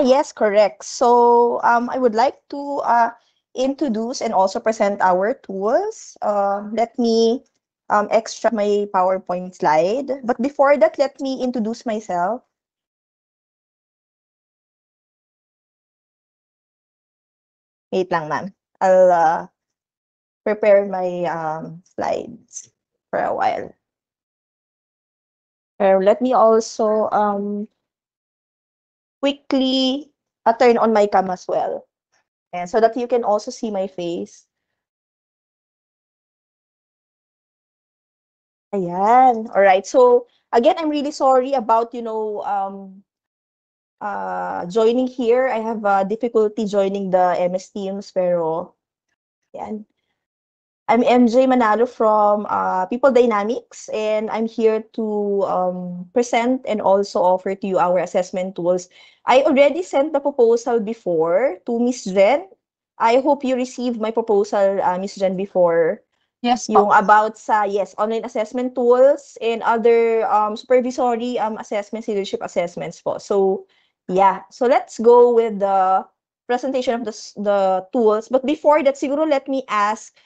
Yes, correct. So I would like to introduce and also present our tools. Let me extract my PowerPoint slide. But before that, let me introduce myself. Wait lang, ma'am. I'll prepare my slides for a while. Let me also quickly turn on my cam as well. And so that you can also see my face. Ayan. All right. So again, I'm really sorry about, joining here. I have difficulty joining the MS Teams, pero yan. I'm MJ Manalo from People Dynamics, and I'm here to present and also offer to you our assessment tools. I already sent the proposal before to Miss Jen. I hope you received my proposal, Miss Jen, before. Yes po. Yung about sa, yes, online assessment tools and other supervisory assessments, leadership assessments po. So, yeah. So, let's go with the presentation of the tools. But before that, siguro let me ask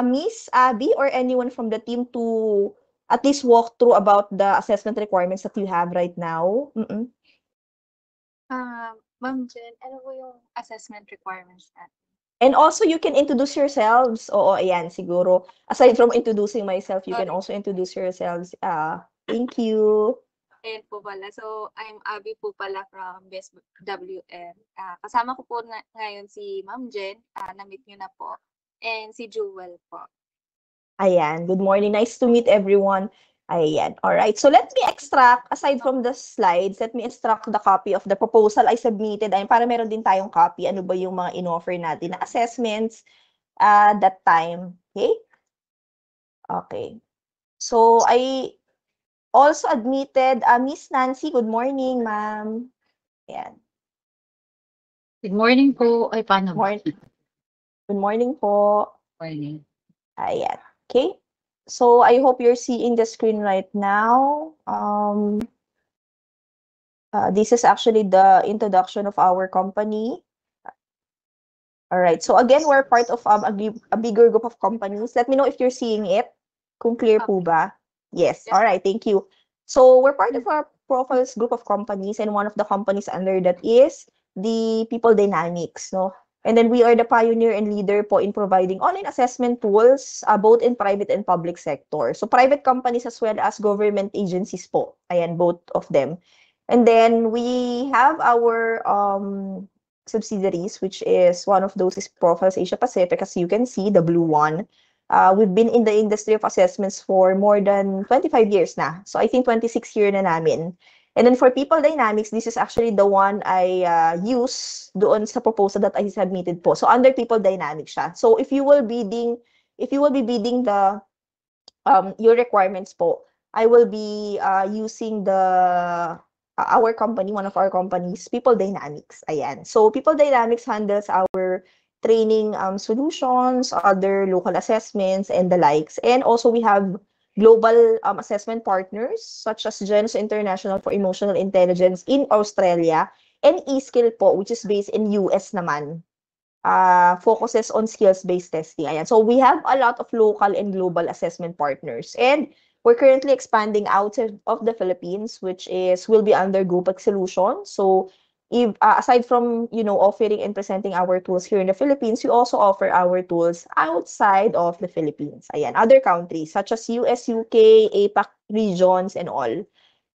Miss Abby or anyone from the team to at least walk through about the assessment requirements that you have right now. Ma'am Jen, ano po yung assessment requirements natin? And also, you can introduce yourselves. Oo, ayan, siguro. Aside from introducing myself, you can Sorry. also introduce yourselves. Thank you. Ayun po pala. So, I'm Abby po pala from BSWM. Kasama ko po ngayon si Ma'am Jen. Na-meet niyo na po. And si Jewel po. Ayan, good morning. Nice to meet everyone. Ayan, all right. So let me extract, aside from the slides, let me extract the copy of the proposal I submitted. Ayan, para meron din tayong copy. Ano ba yung mga in-offer natin na assessments that time. Okay? Okay. So I also admitted, Miss Nancy, good morning, ma'am. Ayan. Good morning po. Ay, paano ba? Good morning po. Morning. Ayan. Okay. So I hope you're seeing the screen right now. This is actually the introduction of our company. All right. So again, we're part of a bigger group of companies. Let me know if you're seeing it. Kung clear po ba? Yes. Yes. All right. Thank you. So we're part of our profiles group of companies, and one of the companies under that is the People Dynamics, no? And then we are the pioneer and leader po in providing online assessment tools, both in private and public sector. So private companies as well as government agencies po. Ayan, both of them. And then we have our subsidiaries, which is one of those is Profiles Asia Pacific, as you can see, the blue one. We've been in the industry of assessments for more than 25 years na. So I think 26 year na namin. And then for People Dynamics, this is actually the one I use doon sa proposal that I submitted po. So under People Dynamics siya. So if you will be bidding the your requirements po, I will be using our company, one of our companies, People Dynamics. Ayan. So People Dynamics handles our training solutions, other local assessments, and the likes. And also we have global assessment partners such as Genus International for Emotional Intelligence in Australia and eSkill po, which is based in US naman. Focuses on skills-based testing. Ayan. So we have a lot of local and global assessment partners. And we're currently expanding outside of the Philippines, which is will be under GoPac Solutions. So if aside from, offering and presenting our tools here in the Philippines, we also offer our tools outside of the Philippines. Ayan, other countries such as US, UK, APAC regions and all.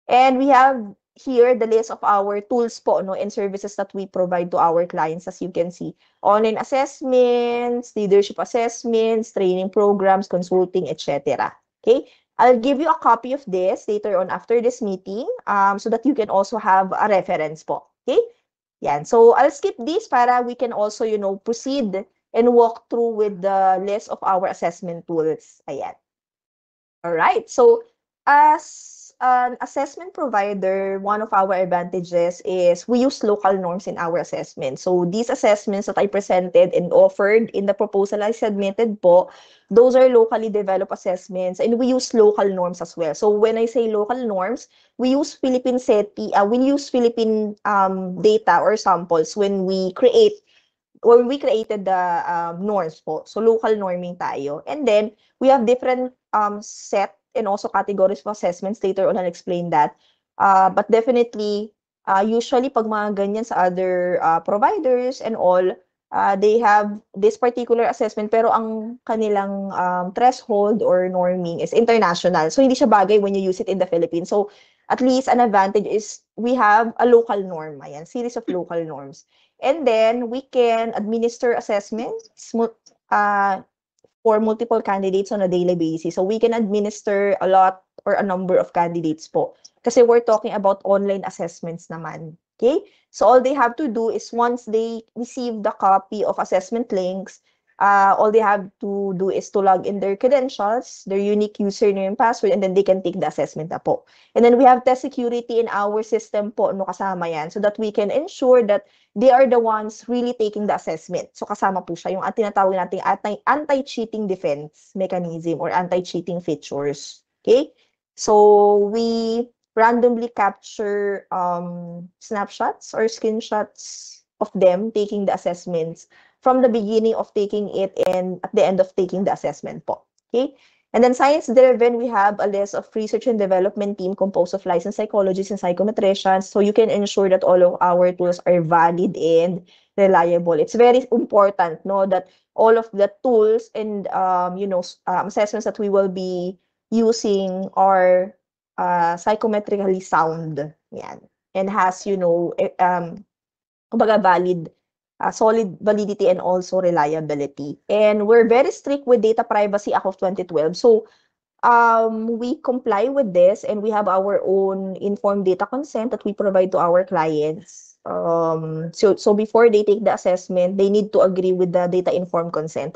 And we have here the list of our tools po, no, and services that we provide to our clients, as you can see. Online assessments, leadership assessments, training programs, consulting, etc. Okay? I'll give you a copy of this later on after this meeting so that you can also have a reference po. Okay? Yan. So, I'll skip this para we can also, proceed and walk through with the list of our assessment tools. Ayan. All right. So, as an assessment provider, one of our advantages is we use local norms in our assessment. So these assessments that I presented and offered in the proposal I submitted po, those are locally developed assessments and we use local norms as well. So when I say local norms, we use Philippine SETI, we use Philippine data or samples when we created the norms po. So local norming tayo. And then we have different set and also categories of assessments. Later on, I'll explain that. But definitely, usually pag mga ganyan sa other providers and all, they have this particular assessment pero ang kanilang threshold or norming is international. So hindi siya bagay when you use it in the Philippines. So at least an advantage is we have a local norm. Ayan, series of local norms. And then we can administer assessments for multiple candidates on a daily basis. So we can administer a lot or a number of candidates po. Kasi we're talking about online assessments naman. Okay? So all they have to do is once they receive the copy of assessment links, all they have to do is to log in their credentials, their unique username and password, and then they can take the assessment na po. And then we have test security in our system po, no, kasama yan, so that we can ensure that they are the ones really taking the assessment. So kasama po siya yung tinatawag nating anti-cheating defense mechanism or anti-cheating features. Okay? So we randomly capture snapshots or screenshots of them taking the assessments from the beginning of taking it and at the end of taking the assessment po. Okay? And then science-driven, we have a list of research and development team composed of licensed psychologists and psychometricians. So you can ensure that all of our tools are valid and reliable. It's very important, no, that all of the tools and assessments that we will be using are psychometrically sound. Yan. And has, valid, solid validity and also reliability. And we're very strict with Data Privacy Act of 2012. So we comply with this and we have our own informed data consent that we provide to our clients. So before they take the assessment, they need to agree with the data informed consent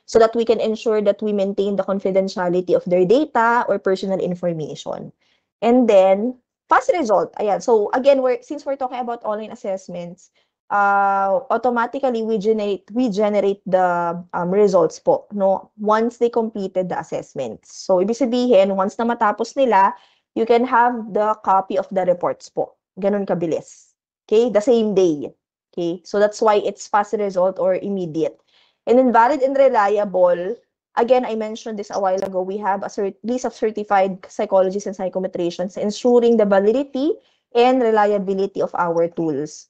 so that we can ensure that we maintain the confidentiality of their data or personal information. And then fast result. Ayan. So again, since we're talking about online assessments, automatically we generate the results po, no, once they completed the assessments. So ibig sabihin, once na matapos nila, you can have the copy of the reports po. Ganun kabilis. Okay? The same day. Okay? So that's why it's fast result or immediate. And then valid and reliable, again, I mentioned this a while ago, we have a list of certified psychologists and psychometricians ensuring the validity and reliability of our tools.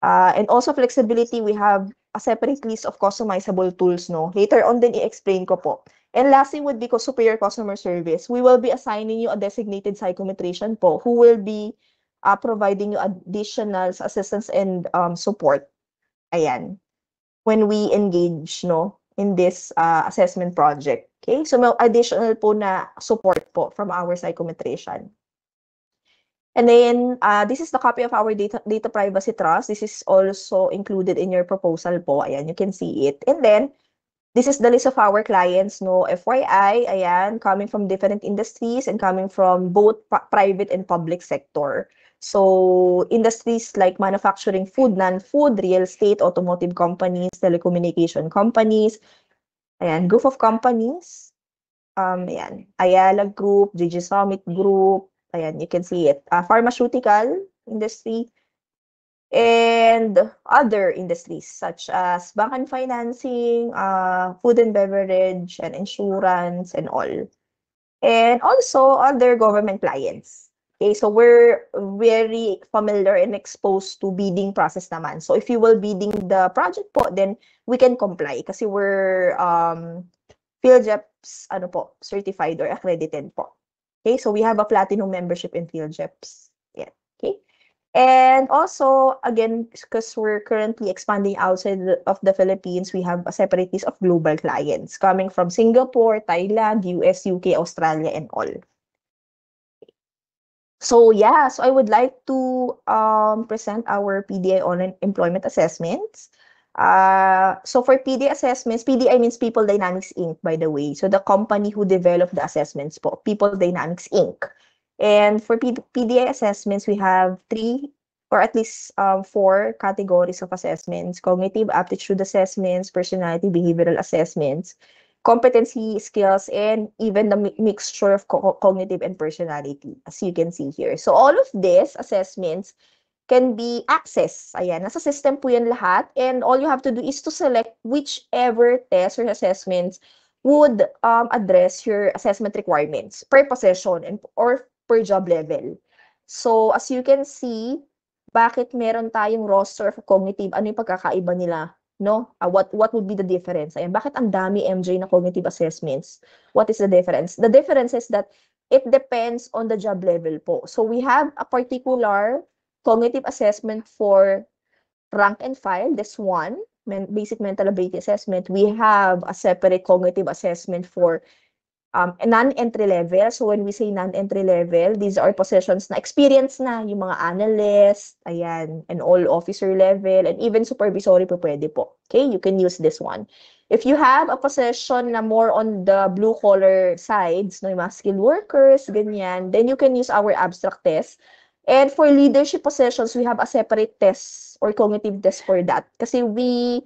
And also flexibility, we have a separate list of customizable tools, no? Later on din i-explain ko po. And lastly would be superior customer service. We will be assigning you a designated psychometrician po who will be providing you additional assistance and support. Ayan. When we engage, no, in this assessment project. Okay? So may additional po na support po from our psychometrician. And then, this is the copy of our data privacy trust. This is also included in your proposal po. Ayan, you can see it. And then, this is the list of our clients, no, FYI, ayan, coming from different industries and coming from both private and public sector. So, industries like manufacturing, food, non-food, real estate, automotive companies, telecommunication companies, ayan, group of companies, ayan, Ayala Group, GG Summit Group, ayan, you can see it. Pharmaceutical industry and other industries such as bank and financing, food and beverage, and insurance, and all. And also other government clients. Okay, so we're very familiar and exposed to bidding process naman. So if you will bidding the project po, then we can comply kasi we're PhilJeps certified or accredited po. Okay, so we have a platinum membership in PhilJeps. Yeah, okay. And also, again, because we're currently expanding outside of the Philippines, we have a separate list of global clients coming from Singapore, Thailand, US, UK, Australia, and all. So yeah, so I would like to present our PDI online employment assessments. So for PDI assessments, PDI means People Dynamics Inc., by the way. So the company who developed the assessments po, People Dynamics Inc. And for PDI assessments, we have 3 or at least 4 categories of assessments: cognitive aptitude assessments, personality behavioral assessments, competency skills, and even the mixture of cognitive and personality, as you can see here. So all of these assessments can be accessed. Ayan, nasa system po yan lahat. And all you have to do is to select whichever test or assessments would address your assessment requirements per position and or per job level. So, as you can see, bakit meron tayong roster of cognitive? Ano yung pagkakaiba nila? No? What would be the difference? Ayan, bakit ang dami MJ na cognitive assessments? What is the difference? The difference is that it depends on the job level po. So, we have a particular cognitive assessment for rank and file, this one, basic mental ability assessment. We have a separate cognitive assessment for non-entry level. So when we say non-entry level, these are positions na experience na, yung mga analyst, ayan, and all officer level, and even supervisory po pwede po. Okay, you can use this one. If you have a position na more on the blue-collar sides, no, yung mga skilled workers, ganyan, then you can use our abstract test. And for leadership positions, we have a separate test or cognitive test for that. Kasi hindi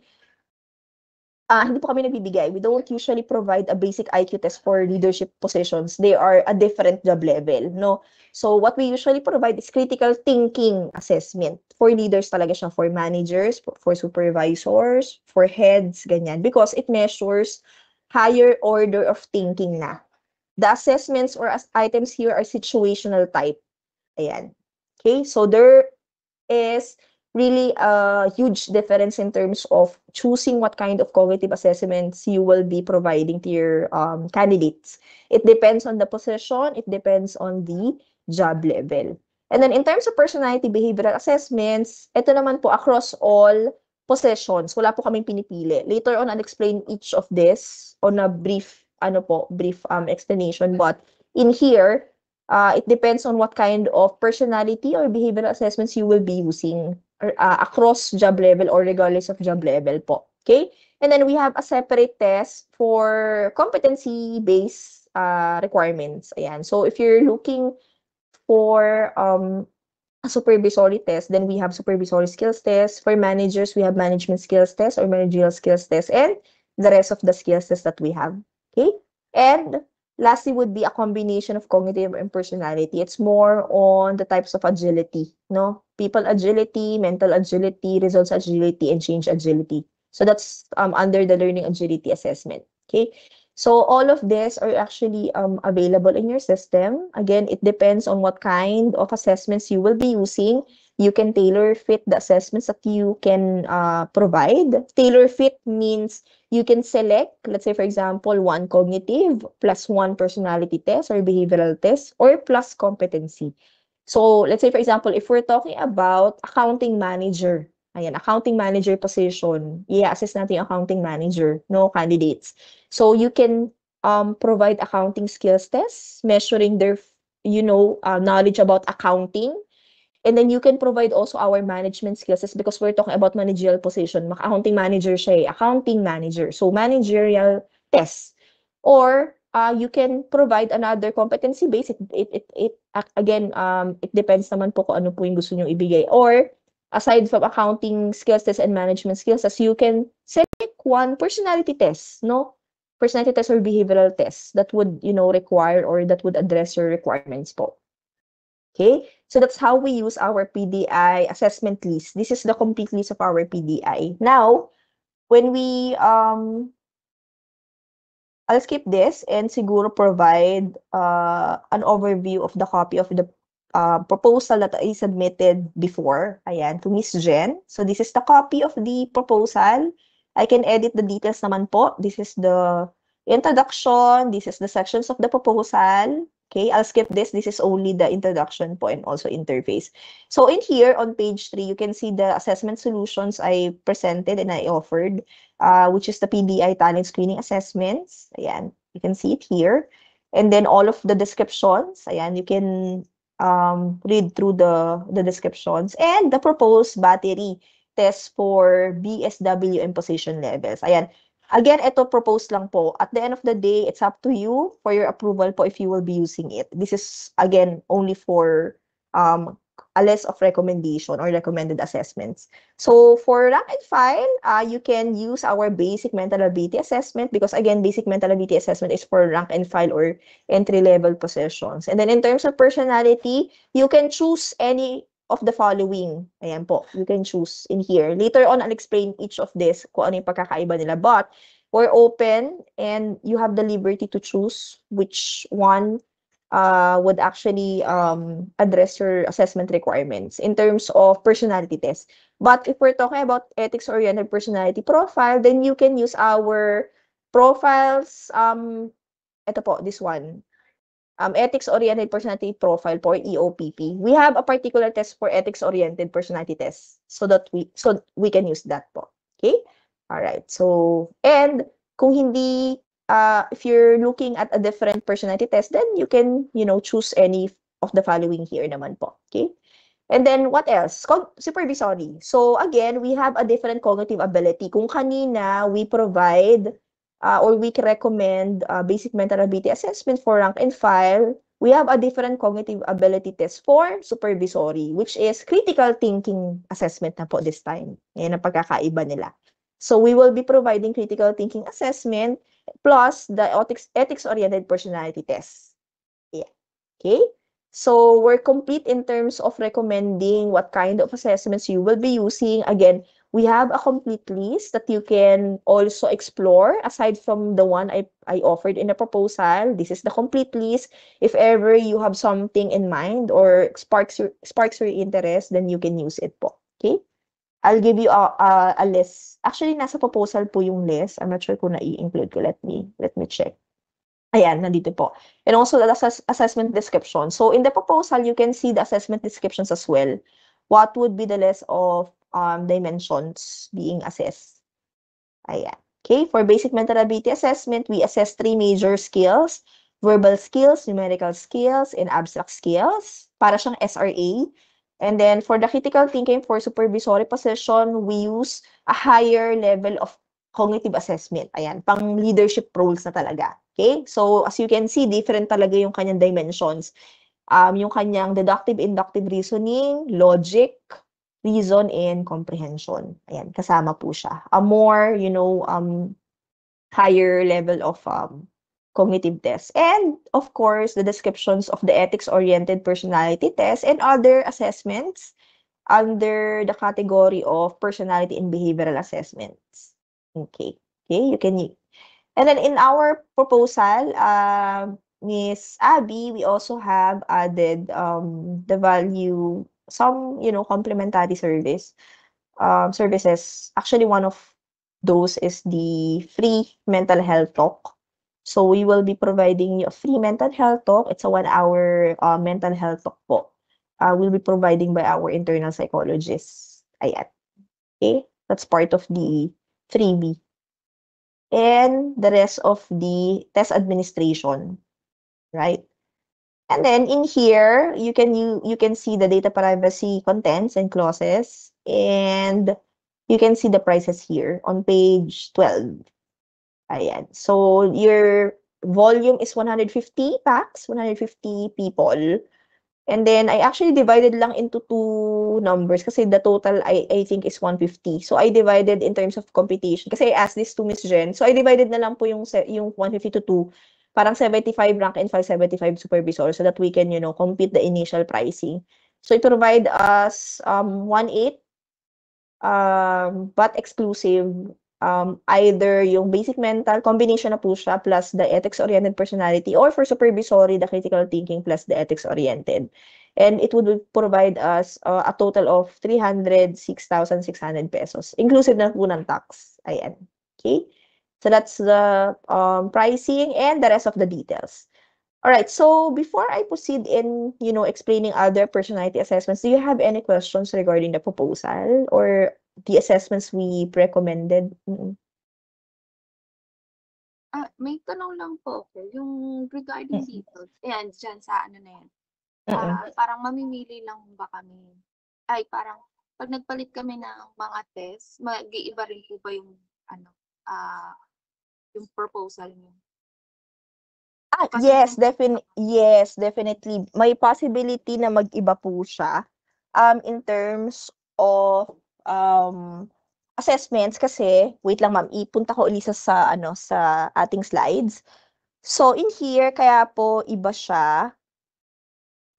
po kami nagbibigay. We don't usually provide a basic IQ test for leadership positions. They are a different job level, no? So what we usually provide is critical thinking assessment. For leaders talaga siya, for managers, for supervisors, for heads, ganyan. Because it measures higher order of thinking na. The assessments or items here are situational type. Ayan. Okay, so there is really a huge difference in terms of choosing what kind of cognitive assessments you will be providing to your candidates. It depends on the position, it depends on the job level. And then in terms of personality behavioral assessments, ito naman po across all positions. Wala po kaming pinipili. Later on, I'll explain each of this on a brief, brief explanation. But in here, it depends on what kind of personality or behavioral assessments you will be using across job level or regardless of job level po. Okay? And then we have a separate test for competency-based requirements. Ayan. So if you're looking for a supervisory test, then we have supervisory skills test. For managers, we have management skills test or managerial skills test, and the rest of the skills test that we have. Okay? And lastly would be a combination of cognitive and personality. It's more on the types of agility, no? People agility, mental agility, results agility, and change agility. So that's under the learning agility assessment. Okay? So all of this are actually available in your system. Again, it depends on what kind of assessments you will be using. You can tailor fit the assessments that you can provide. Tailor fit means you can select, let's say, for example, 1 cognitive plus 1 personality test or behavioral test or plus competency. So let's say, for example, if we're talking about accounting manager, ayan, accounting manager position, i-assess natin yung accounting manager, no, candidates. So you can provide accounting skills tests, measuring their, knowledge about accounting. And then you can provide also our management skills tests because we're talking about managerial position. Accounting manager siya, accounting manager. So managerial tests. Or you can provide another competency base. Again, it depends naman po kung ano po yung gusto niyo ibigay. Or aside from accounting skills test and management skills test, you can select 1 personality test, no? Personality test or behavioral test that would, require or that would address your requirements po. Okay? So that's how we use our PDI assessment list. This is the complete list of our PDI. Now, when we I'll skip this and siguro provide an overview of the copy of the proposal that I submitted before. Ayan, to Miss Jen. So this is the copy of the proposal. I can edit the details naman po. This is the introduction. This is the sections of the proposal. Okay, I'll skip this. This is only the introduction po and also interface. So in here on page 3, you can see the assessment solutions I presented and I offered. Which is the PDI talent screening assessments. Ayan, you can see it here. And then all of the descriptions. Ayan, you can read through the descriptions. And the proposed battery test for BSW and position levels. Ayan, Again, ito propose lang po. At the end of the day, it's up to you for your approval po if you will be using it. This is, again, only for a list of recommendation or recommended assessments. So for rank and file, you can use our basic mental ability assessment because, again, basic mental ability assessment is for rank and file or entry-level positions. And then in terms of personality, you can choose any of the following. Ayan po, you can choose in here. Later on, I'll explain each of this, kung ano yung pagkakaiba nila. But we're open and you have the liberty to choose which one would actually address your assessment requirements in terms of personality test. But if we're talking about ethics-oriented personality profile, then you can use our profiles. Ito po, this one. Ethics-oriented personality profile for EOPP. We have a particular test for ethics-oriented personality test so we can use that po. Okay? All right. So, and kung hindi if you're looking at a different personality test, then you can, choose any of the following here naman po. Okay? And then, what else? Supervisory. So, again, we have a different cognitive ability. Kung kanina, we provide or we recommend basic mental ability assessment for rank and file, we have a different cognitive ability test for supervisory, which is critical thinking assessment na po this time. Yan ang pagkakaiba nila. So, we will be providing critical thinking assessment plus the ethics-oriented personality test. Yeah. Okay? So, we're complete in terms of recommending what kind of assessments you will be using. Again, we have a complete list that you can also explore aside from the one I offered in the proposal. This is the complete list. If ever you have something in mind or sparks your interest, then you can use it po. Okay? I'll give you a list. Actually, nasa proposal po yung list. I'm not sure kung na-i-include ko. Let me check. Ayan, nandito po. And also the assessment description. So in the proposal, you can see the assessment descriptions as well. What would be the list of dimensions being assessed? Ayan. Okay, for basic mental ability assessment, we assess 3 major skills: verbal skills, numerical skills, and abstract skills. Para siyang SRA. And then for the critical thinking for supervisory position, we use a higher level of cognitive assessment. Ayan, pang leadership roles na talaga. Okay? So, as you can see, different talaga yung kanyang dimensions. Yung kanyang deductive, inductive reasoning, logic, reason, and comprehension. Ayan, kasama po siya. A more, higher level of cognitive tests. And, of course, the descriptions of the ethics-oriented personality test and other assessments under the category of personality and behavioral assessments. Okay. Okay, you can. And then in our proposal, Miss Abby, we also have added the value, some, complementary services. Actually, one of those is the free mental health talk. So we will be providing you a free mental health talk. It's a 1-hour mental health talk po. We'll be providing by our internal psychologists. Ayan. Okay? That's part of the freebie. And the rest of the test administration, right? And then in here, you can see the data privacy contents and clauses, and you can see the prices here on page 12. Ayan. So your volume is 150 packs, 150 people. And then I actually divided lang into 2 numbers kasi the total I think is 150. So I divided in terms of computation kasi I asked this to Miss Jen. So I divided na lang po yung 150 to 2. Parang 75 rank and file, 75 supervisor so that we can, compute the initial pricing. So it provide us 1/8 but exclusive either yung basic mental combination na po siya plus the ethics-oriented personality or for supervisory, the critical thinking plus the ethics-oriented. And it would provide us a total of 306,600 pesos, inclusive na po ng tax. Ayan. Okay? So that's the pricing and the rest of the details. All right. So before I proceed in, explaining other personality assessments, do you have any questions regarding the proposal or the assessments we recommended? May tanong lang po ako, yung regarding dito, ayan, dyan sa ano na yan. Parang mamimili lang ba kami? Ay, parang pag nagpalit kami ng mga test, mag-iiba rin po ba yung yung proposal niyo? Yes, Kasi yes, definitely. May possibility na mag-iba po siya in terms of assessments kasi wait lang ma'am, ipunta ko ulit sa ano sa ating slides. So in here kaya po iba siya.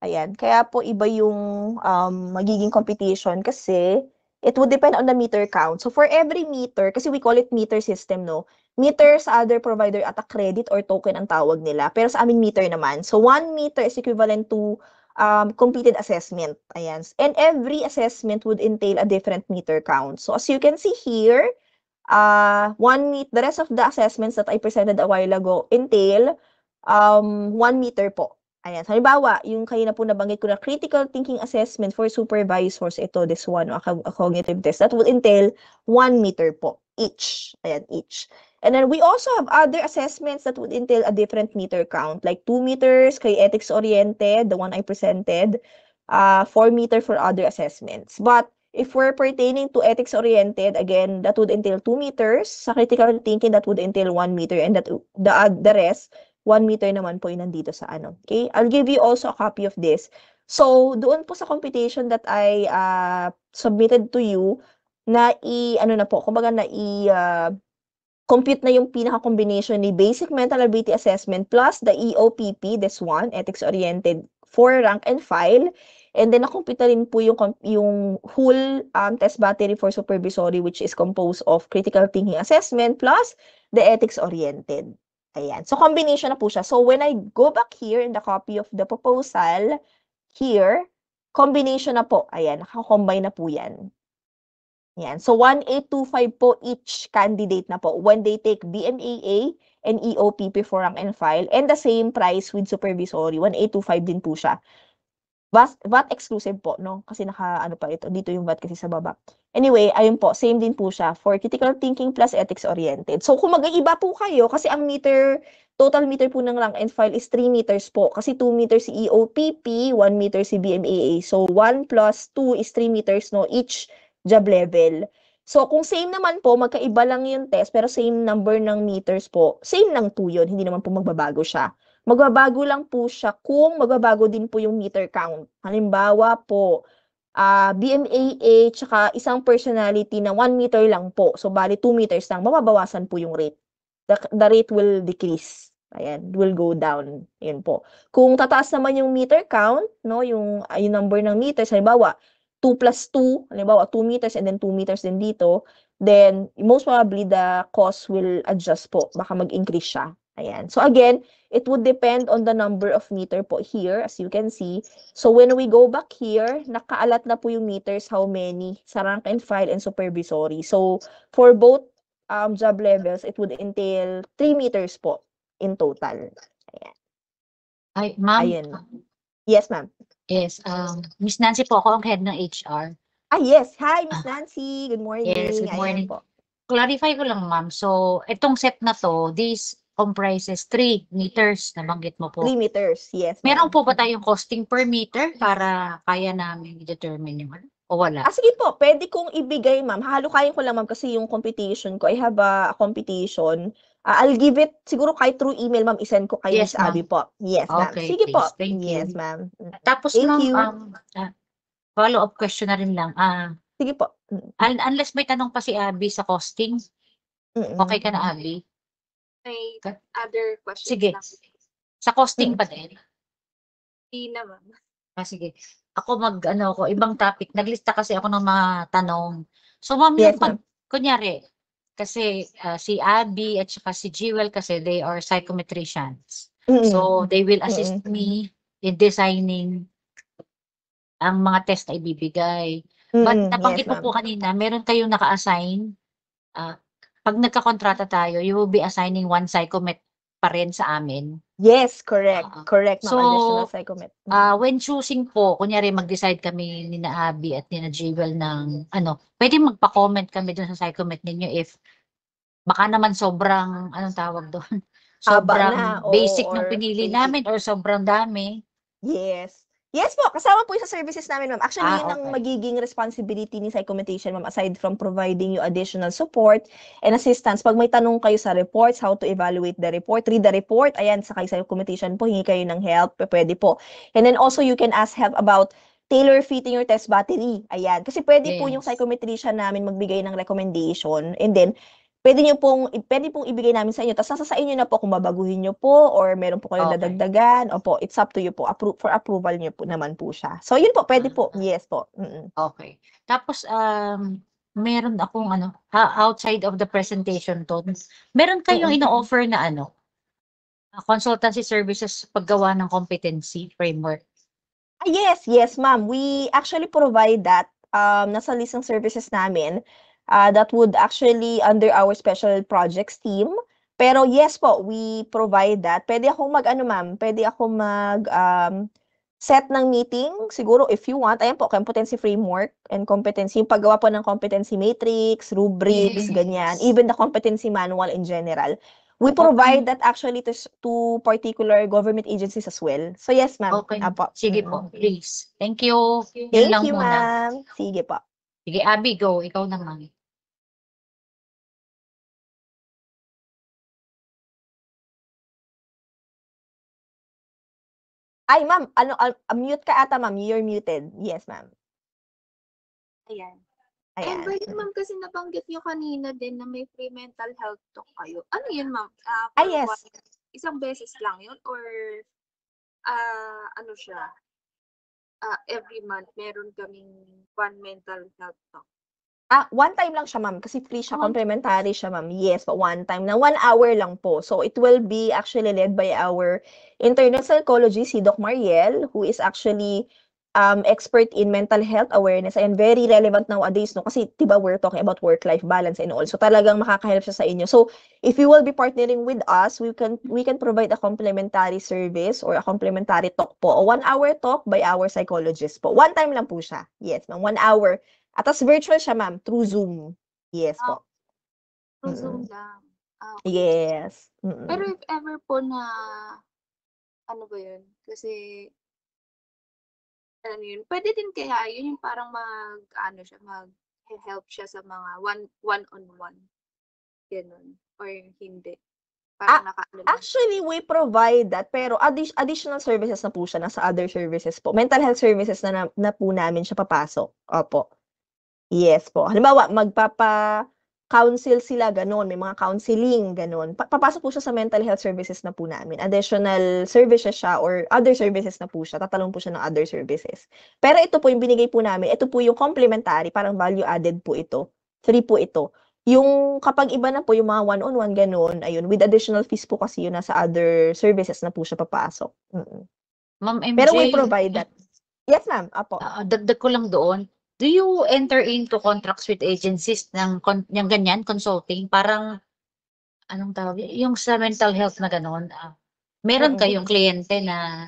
Ayan, kaya po iba yung magiging competition kasi it would depend on the meter count. So for every meter, kasi we call it meter system, no? Meter sa other provider at a credit or token ang tawag nila. Pero sa amin meter naman. So 1 meter is equivalent to completed assessment. Ayan. And every assessment would entail a different meter count. So as you can see here, the rest of the assessments that I presented a while ago entail 1 meter po. Ayan. So, halimbawa, yung kanina po nabanggit ko na critical thinking assessment for supervisors, ito, this one, a cognitive test, that would entail 1 meter po, each. Ayan, each. And then we also have other assessments that would entail a different meter count, like 2 meters kay ethics-oriented, the one I presented, 4 meter for other assessments. But if we're pertaining to ethics-oriented, again, that would entail 2 meters. Sa critical thinking, that would entail 1 meter. And that the rest, 1 meter naman po yung nandito sa ano. Okay? I'll give you also a copy of this. So, doon po sa computation that I submitted to you, ano na po, kumbaga compute na yung pinaka-combination ni Basic Mental Ability Assessment plus the EOPP, this one, Ethics-Oriented, for rank and file. And then, nakompute na rin po yung whole test battery for supervisory, which is composed of critical thinking assessment plus the ethics-oriented. Ayan. So, combination na po siya. So, when I go back here in the copy of the proposal, here, combination na po. Ayan, nakakombine na po yan. Ayan. So, 1,825 po each candidate na po when they take BMAA and EOPP for rank and file. And the same price with supervisory. 1,825 din po siya. VAT exclusive po, no? Kasi ano pa ito. Dito yung VAT kasi sa baba. Anyway, ayun po. Same din po siya for critical thinking plus ethics-oriented. So, kung mag-iiba po kayo, kasi ang total meter po ng rank and file is 3 meters po. Kasi 2 meters si EOPP, 1 meter si BMAA. So, 1 plus 2 is 3 meters, no? Each job level. So, kung same naman po, magkaiba lang yung test, pero same number ng meters po, same lang po yun. Hindi naman po magbabago siya. Magbabago lang po siya kung magbabago din po yung meter count. Halimbawa po, BMAA tsaka isang personality na 1 meter lang po. So, bali 2 meters lang. Mababawasan po yung rate. The rate will decrease. Ayan, will go down. Ayan po. Kung tataas naman yung meter count, no, yung number ng meters, halimbawa, 2 plus 2, halimbawa 2 meters and then 2 meters din dito, then most probably the cost will adjust po. Baka mag-increase siya. Ayan. So again, it would depend on the number of meter po here, as you can see. So when we go back here, nakaalat na po yung meters, how many, sa rank and file and supervisory. So for both job levels, it would entail 3 meters po in total. Ayan. Ay, ma'am. Ayun. Yes, ma'am. Yes, Miss Nancy po ako ang head ng HR. Yes. Hi, Miss Nancy. Good morning. Yes, good morning. Ayan po. Clarify ko lang, ma'am. So, itong set na to, this comprises 3 meters, nabanggit mo po. 3 meters, yes. Meron ma'am. po ba tayong costing per meter para kaya namin i-determine yung ano? O wala? Sige po, pwede kong ibigay, ma'am. Halukayin ko lang, ma'am, kasi yung competition ko, I have a competition. I'll give it, siguro kahit through email, ma'am, isend ko kay Yes, Miss Abby po. Yes, ma'am. Okay, Sige po. please. Thank you. Yes, ma'am. Tapos, Thank ma'am, you. follow-up question na rin lang. Sige po. Unless may tanong pa si Abby sa costing, okay ka na, Abby? may other questions Sige. lang. Sa costing pa din? Hindi na, ma'am. Sige. Ako ibang topic. Naglista kasi ako ng mga tanong. So, ma'am, Yes, yung kunyari, kasi si Abby at saka si Jewel kasi they are psychometricians. So, they will assist me in designing ang mga test na ibibigay. But nabanggit mo po kanina, meron kayong naka-assign. Pag nagkakontrata tayo, you will be assigning one psychomet pa rin sa amin. Yes, correct. Correct, ma'am. So, Additional psychomet. when choosing po, kunyari mag-decide kami ni na Abby at ni na Jewel ng pwede magpa-comment kami dun sa psychomet ninyo if baka naman sobrang, anong tawag doon? Sobrang na, basic or ng pinili basic. namin or sobrang dami. Yes. Yes po, kasama po yung sa services namin, ma'am. Actually, yun ang Okay. magiging responsibility ni Psychomutation, ma'am, aside from providing you additional support and assistance. Pag may tanong kayo sa reports, how to evaluate the report, read the report, ayan, sa kay Psychomutation po, hingi kayo ng help, pwede po. And then also, you can ask help about tailor fitting your test battery. Ayan, kasi pwede po yung Yes. Psychometrician namin magbigay ng recommendation, and then pwede pong ibigay namin sa inyo. Tapos nasa sa inyo na po kung babaguhin nyo po or meron po kayong Okay. dadagdagan. Opo, it's up to you po. For approval nyo po naman po siya. So, yun po, pwede po. Yes po. Okay. Tapos, meron akong outside of the presentation to, meron kayong ino-offer na consultancy services paggawa ng competency framework. Yes, ma'am. We actually provide that. Nasa list ng services namin that would actually under our special projects team. Pero yes po, we provide that. Pwede akong ma'am, pwede akong set ng meeting, siguro if you want. Ayan po, competency framework and competency, yung paggawa po ng competency matrix, rubrics, ganyan. Yes. Even the competency manual in general. We provide that actually to particular government agencies as well. So yes, ma'am. Okay. Apo. Sige po, please. Thank you. Yun Thank lang you, muna. ma'am. Sige po. Sige, Abby, go. Ikaw naman. Ay, ma'am, mute ka ata, ma'am. You're muted. Yes, ma'am. Ayan. Ayan. And pwede ma'am kasi nabanggit nyo kanina din na may free mental health talk kayo. Ano yun ma'am? Yes. Isang beses lang yun or ano siya? Every month meron kaming one mental health talk. One time lang siya, ma'am, kasi free siya, complimentary siya, ma'am. Yes, but one time na 1 hour lang po. So it will be actually led by our internal psychologist, si Doc Mariel, who is actually expert in mental health awareness and very relevant nowadays, no? Kasi, diba, we're talking about work-life balance and all. So talagang makakahelp siya sa inyo. So if you will be partnering with us, we can provide a complimentary service or a complimentary talk po. A 1 hour talk by our psychologist po. One time lang po siya. Yes, ma'am. 1 hour. At tas virtual siya, ma'am, through Zoom. Yes po. Through Zoom lang. Okay. Yes. Pero if ever po na, ano ba yun? Kasi, ano yun, pwede din kaya yun yung parang mag-help siya sa mga one-on-one. Ganun. Or hindi. Parang Actually, we provide that, pero additional services na po siya, nasa other services po. Mental health services na po namin siya papasok. Opo. Yes po. Halimbawa, magpapa-counsel sila, ganun. May mga counseling, ganun. Papasok po siya sa mental health services na po namin. Additional services siya or other services na po siya. Tatalong po siya ng other services. Pero ito po yung binigay po namin. Ito po yung complementary, parang value added po ito. Free po ito. Yung kapag iba na po yung mga one-on-one, ganun, ayun, with additional fees po kasi yun nasa other services na po siya papasok. Ma'am MJ, Pero we provide that. Yes, ma'am. Apo. Dagdag ko lang doon. Do you enter into contracts with agencies ng ganyan, consulting? Parang, anong tawag? Yung sa mental health na gano'n, meron kayong kliyente na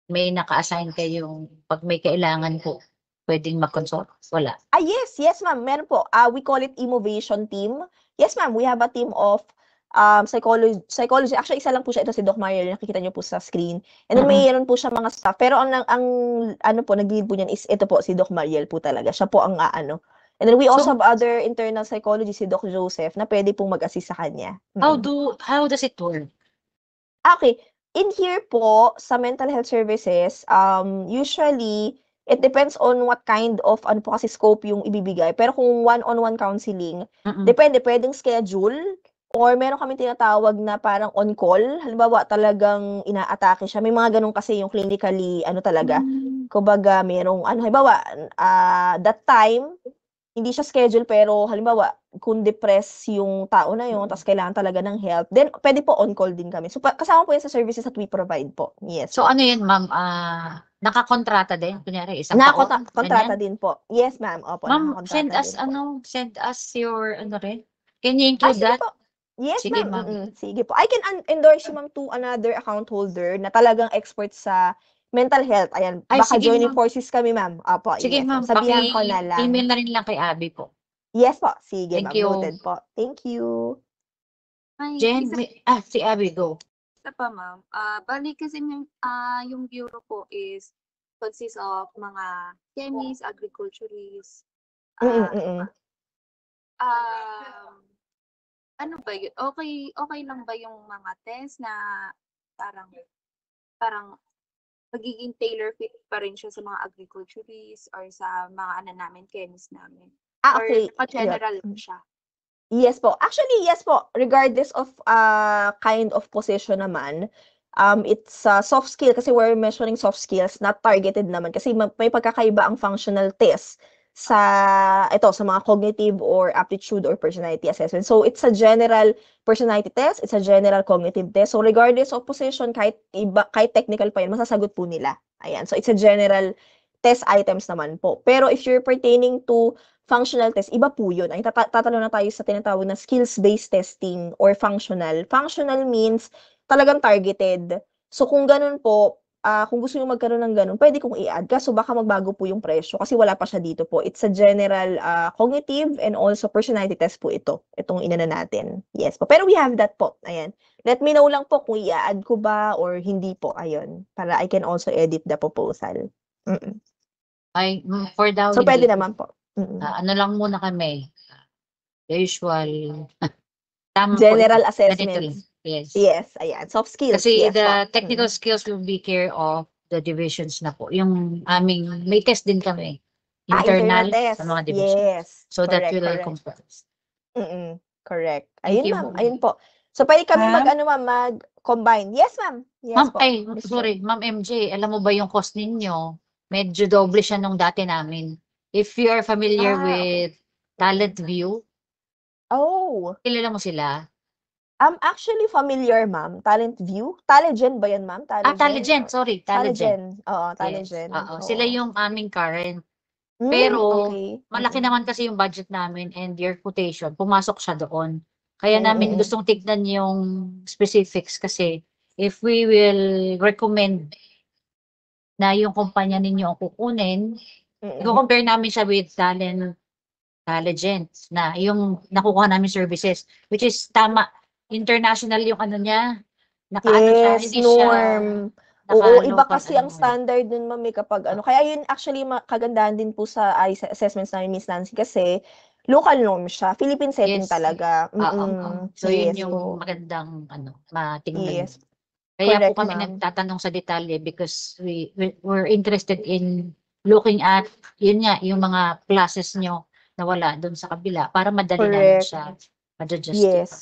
may naka-assign kayong pag may kailangan po, pwedeng mag-consult? Wala. Yes, ma'am. Meron po. We call it innovation team. Yes, ma'am. We have a team of psychology. Actually, isa lang po siya. Ito si Doc Mariel. Nakikita niyo po sa screen. And then mayroon po siya mga staff. Pero ang ano po, nag-lead po niyan is ito po, si Doc Mariel po talaga. Siya po ang ano. And then we also have other internal psychology, si Doc Joseph, na pwede pong mag-assist sa kanya. How does it work? Okay. In here po, sa mental health services, usually, it depends on what kind of, ano po kasi scope yung ibibigay. Pero kung one-on-one counseling, depende, pwedeng schedule, or meron kami tinatawag na parang on-call. Halimbawa, talagang inaatake siya. May mga ganun kasi yung clinically, ano talaga. Kumbaga, merong, ano, halimbawa, that time, hindi siya schedule, pero halimbawa, kung depressed yung tao na yun, tapos kailangan talaga ng help, then pwede po on-call din kami. So, kasama po yan sa services that we provide po. Yes. So, ano yun, ma'am? Nakakontrata din? Kunyari, isang taon? Kontrata din po. Yes, ma'am. Opo, Ma'am, send us your, rin? Can you include that? Po. Yes, sige, ma'am. Sige po. I can endorse you, ma'am, to another account holder na talagang expert sa mental health. Ayan, baka joining forces kami, ma'am. Opo, sige, yes. ma'am. Sabihan ko na lang. Email na rin lang kay Abby po. Yes po. Sige, Thank ma'am. you. Noted po. Thank you. Jen, si Abby, go. Isa pa, ma'am. Bali kasi yung bureau po is consists of mga chemists, agriculturists, Mm, ano ba? Ano ba yun? Okay lang ba yung mga test na parang parang magiging tailor fit pa rin siya sa mga agriculturists or sa mga ano namin, chemists namin? Or Okay. Ayun. naka-general siya? Yes po. Actually, yes po. Regardless of kind of position naman, it's soft skill kasi we're measuring soft skills, not targeted naman kasi may pagkakaiba ang functional test sa mga cognitive or aptitude or personality assessment. So it's a general personality test, it's a general cognitive test. So regardless of position, kahit technical pa yan, masasagot po nila. Ayan. So it's a general test items naman po. Pero if you're pertaining to functional test, iba po yun. Ay, tatalo na tayo sa tinatawag na skills-based testing or functional. Functional means talagang targeted. So, kung ganun po, kung gusto nyo magkaroon ng ganun, pwede kong i-add. Kaso baka magbago po yung presyo kasi wala pa siya dito po. It's a general cognitive and also personality test po ito. Itong inana natin. Yes po. Pero we have that po. Ayan. Let me know lang po kung i-add ko ba or hindi po. Ayun. Para I can also edit the proposal. Mm-mm. Ay, for daw So, pwede hindi. naman po. Mm-mm. Ano lang muna kami. Usual. Tama General po. assessments. Yes. Yes, ayan. Soft skills. Kasi Yes, the po. technical skills will be care of the divisions na po. Yung aming, may test din kami. Internal Internal test. sa mga divisions. Yes. So that Correct, will correct. compare. Correct. Thank Ayun, you. ma'am. Ayun po. So, pwede kami Ma'am? mag-combine. Yes, ma'am. Yes Ma'am, po. ay, Miss sorry, Ma'am MJ, alam mo ba yung cost ninyo? Medyo doble siya nung dati namin. If you are familiar Okay. with Talent View, Oh. kilala mo sila? I'm actually familiar, ma'am. Talent View? Talegen ba yan, ma'am? Talegen, sorry, Talegen. Oo, Yes, Talegen. oo. Sila Oo. yung aming current. Pero, Okay. malaki naman kasi yung budget namin and your quotation, pumasok siya doon. Kaya namin gustong tignan yung specifics kasi if we will recommend na yung kumpanya ninyo ang kukunin, i-compare namin siya with Talent na yung nakukuha namin services, which is tama, international yung ano niya, nakaano siya, Yes, hindi siya norm. Oo, iba naka-local kasi ang standard dun, ma'am, kapag ano. Kaya yun actually kagandahan din po sa assessments namin, Miss Nancy, kasi local norm siya. Philippine setting Yes. talaga. So yun Yes yung po. magandang matingnan. Yes. Kaya po Correct, kami ma'am. nagtatanong sa detalye because we're interested in looking at yun nga yung mga classes nyo na wala doon sa kabila para madali namin Correct. siya ma-justify. Yes.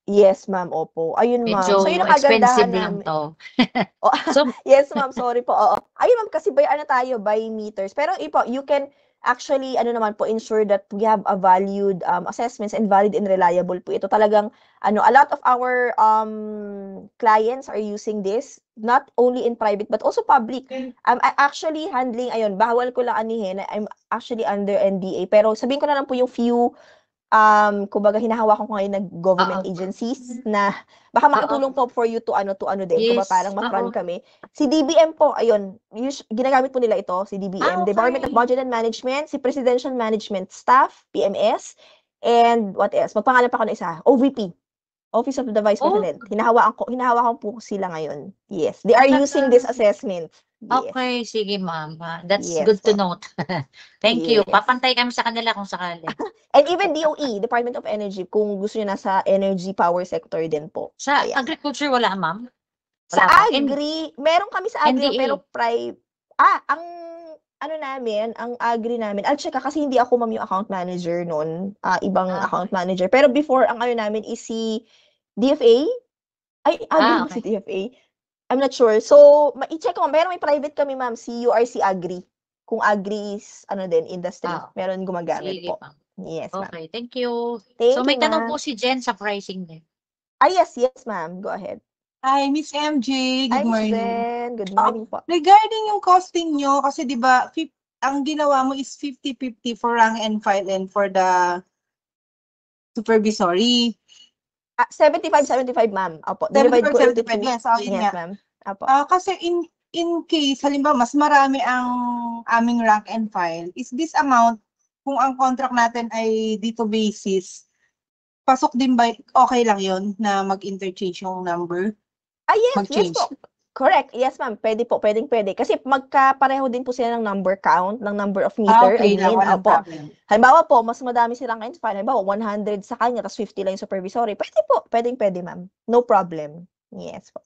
Yes, ma'am. Opo. Ayun, ma'am. So, yun Medyo ang kagandahan expensive lang namin. to. Oh, So, yes, ma'am. Sorry po. Oo. Ayun, ma'am, kasi by meters. Pero you can actually, naman po, ensure that we have a valued assessments and valid and reliable po ito. Talagang, a lot of our clients are using this, not only in private, but also public. I'm actually handling, ayun, bawal ko lang anihin, I'm actually under NDA. Pero sabihin ko na lang po yung few kumbaga hinahawakan ko ngayon ng government agencies na baka makatulong po for you to din, kumbaga yes. parang ma-front kami. Si DBM po, ayun, ginagamit po nila ito, si DBM, Department of Budget and Management, si Presidential Management Staff, PMS, and what else? Magpangalan pa ako ng isa, OVP, Office of the Vice President. Hinahawakan po sila ngayon. Yes, they are using this assessment. Yes. Okay, sige ma'am. That's Yes good to po. note. Thank you. Yes. Papantay kami sa kanila kung sakali. And even DOE, Department of Energy, kung gusto niyo nasa energy power sector din po. Sa Ayan. agriculture wala, ma'am? Sa Wala ba? agri, meron kami sa agri, NDA. pero ang ang agri namin, I'll check kasi hindi ako, ma'am, yung account manager noon, ibang account manager. Pero before, ang namin is si DFA. Ay, agri ba si DFA? I'm not sure. So, i-check ko, meron may private kami, ma'am, si URC Agri. Kung agri is, din, industry. Meron gumagamit Sige, po. ma'am. Yes, ma'am. Okay, thank you. Thank So may you, tanong ma'am. po si Jen sa pricing din. Yes, ma'am. Go ahead. Hi, Miss MJ. Good Hi, Miss morning. Jen. Good morning po. Regarding yung costing nyo, kasi di ba, ang ginawa mo is 50-50 for rank and file and for the supervisory. 75, ma'am. Opo. Divide ko 75, yes. Yun nga. ma'am. Opo. Kasi in case, halimbawa, mas marami ang aming rank and file, is this amount, kung ang contract natin ay dito basis, pasok din ba, okay lang yon na mag-interchange yung number? Yes, Mag-change. yes po. Correct. Yes, ma'am. Pwede po. Pwede. Kasi magkapareho din po sila ng number count, ng number of meter. Okay lang, walang Opo. problem. Halimbawa po, mas madami silang rank and file. Halimbawa, 100 sa kanya, tapos 50 lang yung supervisory. Pwede po. Pwede, ma'am. No problem. Yes po.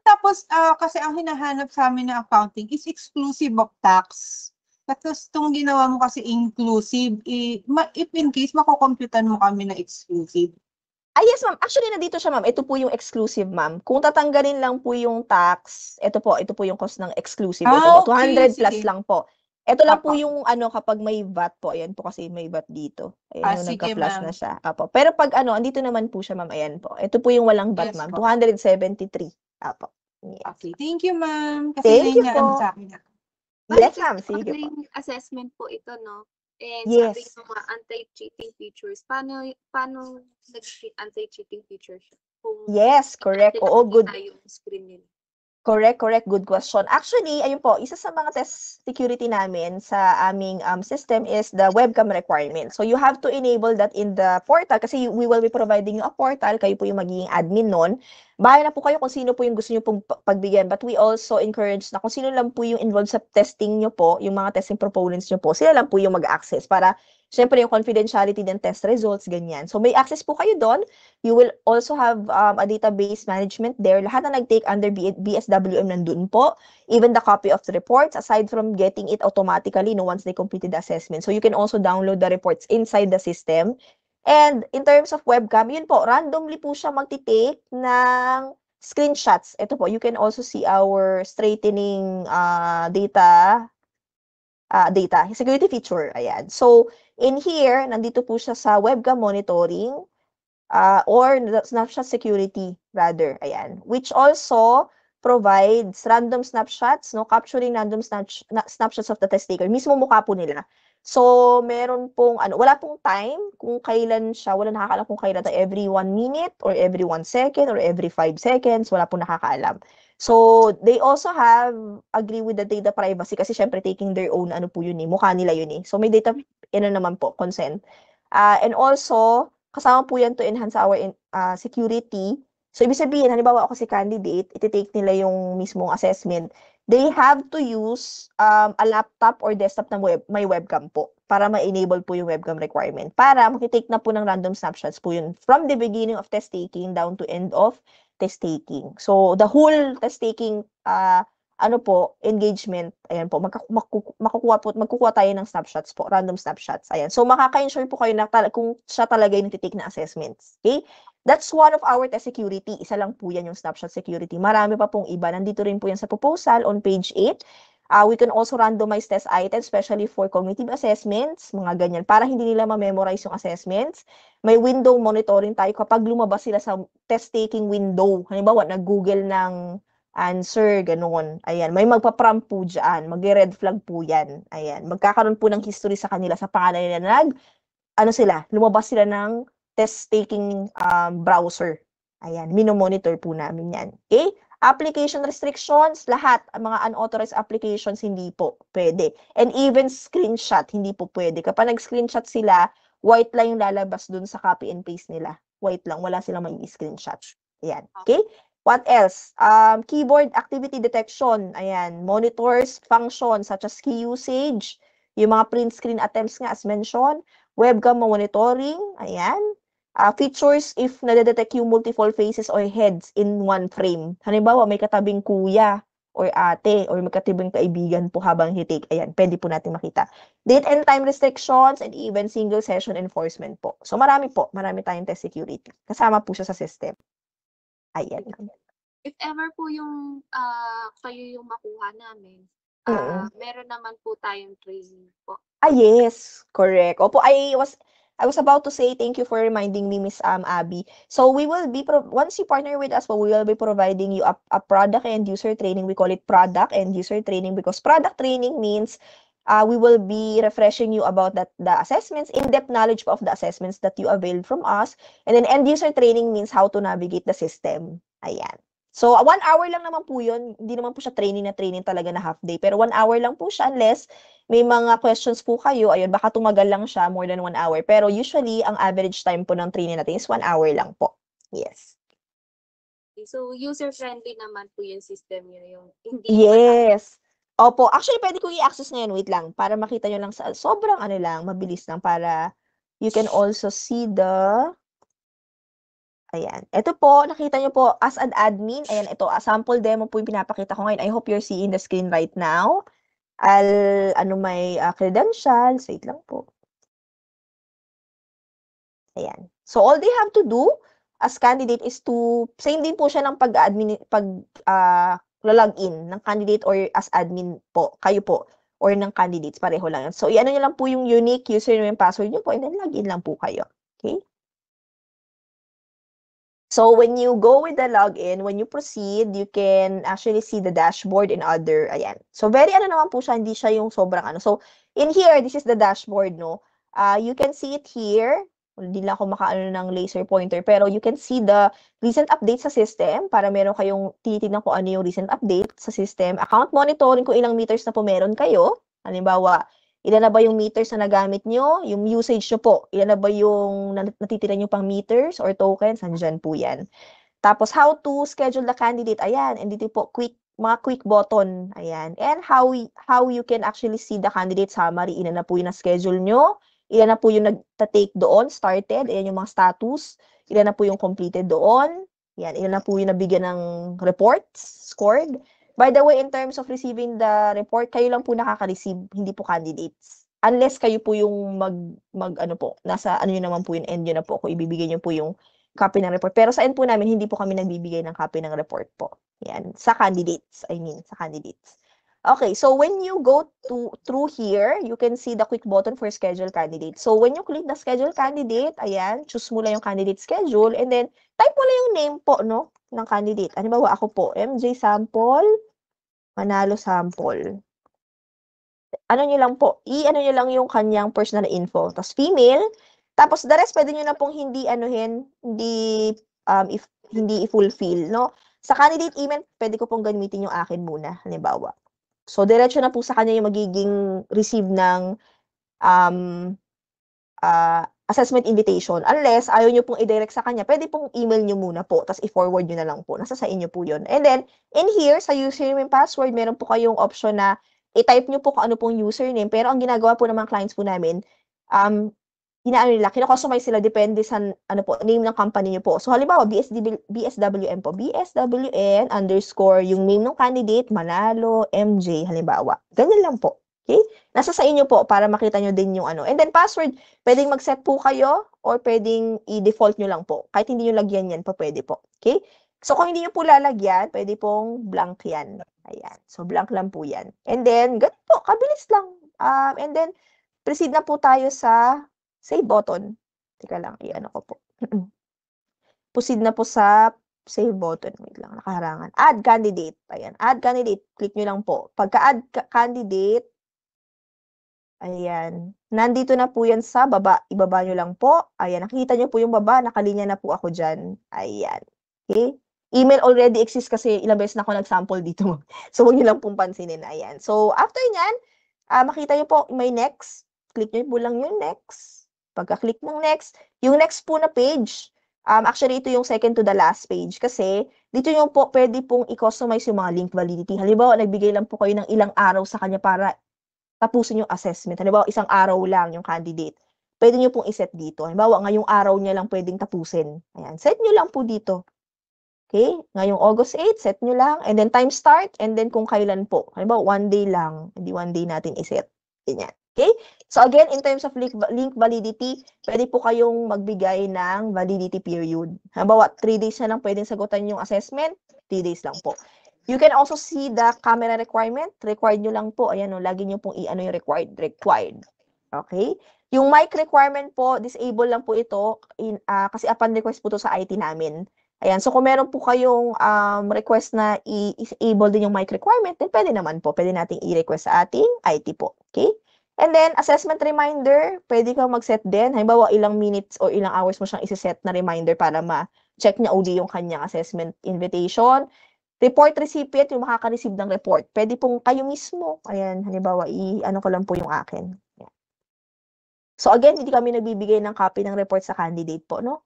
Tapos, kasi ang hinahanap sa amin ng accounting is exclusive of tax. Tapos, itong ginawa mo kasi inclusive, if in case, makukomputan mo kami na exclusive. Yes, ma'am. Actually, nandito siya, ma'am. Ito po yung exclusive, ma'am. Kung tatanggalin lang po yung tax, ito po yung cost ng exclusive. Ito po, Okay, 200 plus sige. lang po. Ito lang po Apo. yung kapag may VAT po. Ayan po kasi may VAT dito. Ayan yung Sige, nagka-plus ma'am. na siya. Apo. Pero pag andito naman po siya, ma'am. Ayan po. Ito po yung walang VAT, Yes ma'am. po. 273. Apo. Yes. Okay, thank you, ma'am. Kasi Thank you naingaan po. sa akin. Yes, Bali ma'am. kasi Sige po. online assessment po ito, no? And sabi Yes. ng mga anti-cheating features, paano nag-cheat anti-cheating features siya? Kung Yes, correct. natin Oo, good. nakikita yung screen nila. Correct. Good question. Actually, ayun po, isa sa mga test security namin sa aming system is the webcam requirement. So you have to enable that in the portal kasi we will be providing you a portal. Kayo po yung magiging admin nun. Bahala na po kayo kung sino po yung gusto nyo pong pagbigyan. But we also encourage na kung sino lang po yung involved sa testing nyo po, yung mga testing proponents nyo po, sila lang po yung mag-access para syempre yung confidentiality ng test results, ganyan. So may access po kayo doon. You will also have a database management there. Lahat na nag-take under BSWM nandun po. Even the copy of the reports, aside from getting it automatically once they completed the assessment. So you can also download the reports inside the system. And in terms of webcam, yun po, randomly po siya magti-take ng screenshots. Ito po, you can also see our straightening data security feature. Ayan. So, in here, nandito po siya sa webcam monitoring or snapshot security rather. Ayan. Which also provides random snapshots, no? Capturing random snapshots of the test taker. Mismo mukha po nila. So, meron pong, wala pong time kung kailan siya, wala nakakaalam kung kailan every 1 minute or every 1 second or every 5 seconds, wala pong nakakaalam. So, they also have agree with the data privacy kasi syempre taking their own mukha nila yun eh. So, may data naman po, consent. And also, kasama po yan to enhance our security. So, ibig sabihin, halimbawa ako si candidate, iti-take nila yung mismong assessment. They have to use a laptop or desktop na may webcam po para ma-enable po yung webcam requirement. Para makitake na po ng random snapshots po yun from the beginning of test taking down to end of test taking. So, the whole test taking engagement, ayan po, magkukuha tayo ng snapshots po, random snapshots. Ayan. So, makaka-ensure po kayo na kung siya talaga yung nagtitake na assessments. Okay? That's one of our test security. Isa lang po yan yung snapshot security. Marami pa pong iba. Nandito rin po yan sa proposal on page 8. We can also randomize test items, especially for cognitive assessments, mga ganyan, para hindi nila ma-memorize yung assessments. May window monitoring tayo kapag lumabas sila sa test-taking window. Halimbawa, nag-google ng answer, ganoon. Ayan, may magpa-prompt po dyan. Mag-red flag po yan. Ayan, magkakaroon po ng history sa kanila sa pangalan nila lumabas sila ng test-taking browser. Ayan, minomonitor po namin yan. Okay? Application restrictions, lahat, mga unauthorized applications, hindi po pwede. And even screenshot, hindi po pwede. Kapag nag-screenshot sila, white lang yung lalabas dun sa copy and paste nila. White lang, wala silang may screenshot. Ayan, okay? What else? Keyboard activity detection. Ayan, monitors functions such as key usage, yung mga print screen attempts nga as mentioned, webcam monitoring, ayan. Features if nadedetect yung multiple faces or heads in one frame. Halimbawa, may katabing kuya or ate or may katabing kaibigan po habang hitake. Ayan, pwede po natin makita. Date and time restrictions and even single session enforcement po. So, marami tayong test security. Kasama po siya sa system. Ayan. If ever po yung kayo yung makuha namin, meron naman po tayong training po. Yes, correct. Opo, I was about to say thank you for reminding me, Miss Abby. So we will be once you partner with us, we will be providing you a product and user training. We call it product and user training because product training means we will be refreshing you about the assessments, in-depth knowledge of the assessments that you availed from us. And then end user training means how to navigate the system. Ayan. So, 1 hour lang naman po yun. Hindi naman po siya training talaga na half day. Pero 1 hour lang po siya unless may mga questions po kayo. Ayun, baka tumagal lang siya more than 1 hour. Pero usually, ang average time po ng training natin is 1 hour lang po. Yes. Okay, so user-friendly naman po yung system yun, yung hindi madami. Yes. Opo. Actually, pwede ko i-access ngayon. Wait lang. Para makita nyo lang sa sobrang ano lang, mabilis lang para you can also see the ayan. Ito po, nakita nyo po as an admin. Ayan, ito, sample demo po yung pinapakita ko ngayon. I hope you're seeing the screen right now. May credentials. Wait lang po. Ayan. So, all they have to do as candidate is to, same din po siya ng login ng candidate or as admin po, kayo po, or ng candidates, pareho lang yan. So, i-ano nyo lang po yung unique username and password nyo po, and then login lang po kayo. Okay? So, when you go with the login, when you proceed, you can actually see the dashboard and other, ayan. So, very ano naman po siya, hindi siya yung sobrang ano. So, in here, this is the dashboard, no? You can see it here. Hindi lang ako makaano ng laser pointer, pero you can see the recent update sa system para meron kayong tinitignan kung ano yung recent update sa system. Account monitoring kung ilang meters na po meron kayo. Halimbawa, ilan na ba yung meters na nagamit nyo? Yung usage nyo po. Ilan na ba yung natitira nyo pang meters or tokens? Andyan po yan. Tapos, how to schedule the candidate. Ayan. And dito po, mga quick button. Ayan. And how you can actually see the candidate summary. Ilan na po yung na-schedule nyo? Ilan na po yung nagta-take doon, started, ayan yung mga status. Ilan na po yung completed doon. Yan, ilan na po yung nabigyan ng reports, scored. By the way, in terms of receiving the report, kayo lang po nakaka-receive, hindi po candidates. Unless kayo po yung nasa ano yun naman po yung end yun na po, kung ibibigay nyo po yung copy ng report. Pero sa end po namin, hindi po kami nagbibigay ng copy ng report po. Yan, sa candidates. Okay, so when you go through here, you can see the quick button for schedule candidate. So when you click the schedule candidate, ayan, choose mo lang yung candidate schedule and then type mo lang yung name po, no, ng candidate. Halimbawa, ako po, MJ Sample, Manalo Sample. Ano nyo lang po, ano nyo lang yung kanyang personal info. Tapos female, tapos the rest, pwede nyo na pong hindi i-fulfill, no? Sa candidate email, pwede ko pong gamitin yung akin muna, halimbawa. So, diretso na po sa kanya yung magiging receive ng assessment invitation. Unless, ayaw nyo pong i-direct sa kanya, pwede pong email nyo muna po, tapos i-forward nyo na lang po. Nasa sa inyo po yun. And then, in here, sa username and password, meron po kayong option na i-type nyo po kung ano pong username. Pero ang ginagawa po ng mga clients po namin, kino-customize sila depende sa name ng company nyo po. So, halimbawa, BSWN po. BSWN _ yung name ng candidate, Manalo, MJ, halimbawa. Ganyan lang po. Okay? Nasa sa inyo po para makita nyo din yung ano. And then, password, pwedeng mag-set po kayo or pwedeng i-default nyo lang po. Kahit hindi nyo lagyan yan, pwede po. Okay? So, kung hindi nyo po lalagyan, pwede pong blank yan. Ayan. So, blank lang po yan. And then, ganun po, kabilis lang. And then, proceed na po tayo sa save button. Teka lang, i-ano ko po. Proceed na po sa save button. Wait lang, nakaharangan. Add candidate. Ayan, add candidate. Click nyo lang po. Pagka-add candidate, ayan, nandito na po yan sa baba. Ibaba nyo lang po. Ayan, nakikita nyo po yung baba. Nakalinya na po ako dyan. Ayan. Okay? Email already exists kasi ilang beses na ako nag-sample dito. So, huwag nyo lang pong pansinin. Ayan. So, after nyan, makita nyo po may next. Click nyo po lang yung next. Pagka-click ng next, yung next po na page, actually ito yung second to the last page kasi dito yung po pwede pong i-customize yung mga link validity. Halimbawa, nagbigay lang po kayo ng ilang araw sa kanya para tapusin yung assessment. Halimbawa, isang araw lang yung candidate. Pwede nyo pong iset dito. Halimbawa, ngayong araw niya lang pwedeng tapusin. Ayan, set nyo lang po dito. Okay? Ngayong August 8, set nyo lang. And then time start, and then kung kailan po. Halimbawa, 1 day lang. Hindi 1 day natin iset. Ganyan. Okay? So again, in terms of link validity, pwede po kayong magbigay ng validity period. Halimbawa, 3 days na lang pwedeng sagutan yung assessment, 3 days lang po. You can also see the camera requirement. Required nyo lang po. Ayan, lagi nyo pong i-ano yung required. Okay? Yung mic requirement po, disable lang po ito kasi upon request po to sa IT namin. Ayan, so kung meron po kayong request na i-enable din yung mic requirement, then pwede naman po. Pwede nating i-request sa ating IT po. Okay? And then, assessment reminder, pwede kang mag-set din. Halimbawa, ilang minutes o ilang hours mo siyang isi-set na reminder para ma-check niya uli yung kanyang assessment invitation. Report recipient, yung makaka-receive ng report. Pwede pong kayo mismo. Ayan, halimbawa, i-ano ko lang po yung akin. Ayan. So again, hindi kami nagbibigay ng copy ng report sa candidate po, no?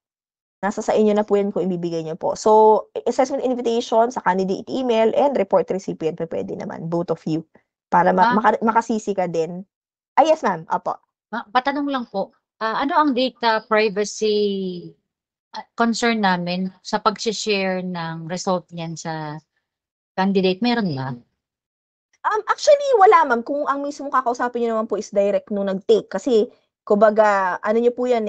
Nasa sa inyo na po yan kung ibibigay niyo po. So, assessment invitation sa candidate email and report recipient pa pwede naman, both of you. Para Ma'am, makasisi ka din. Yes, ma'am. Apo. patanong lang po, ano ang data privacy concern namin sa pag-share ng result niyan sa candidate? Meron ba? Actually, wala ma'am. Kung ang mismo kakausapin niyo naman po is direct nung nag-take. Kasi, kumbaga, ano niyo po yan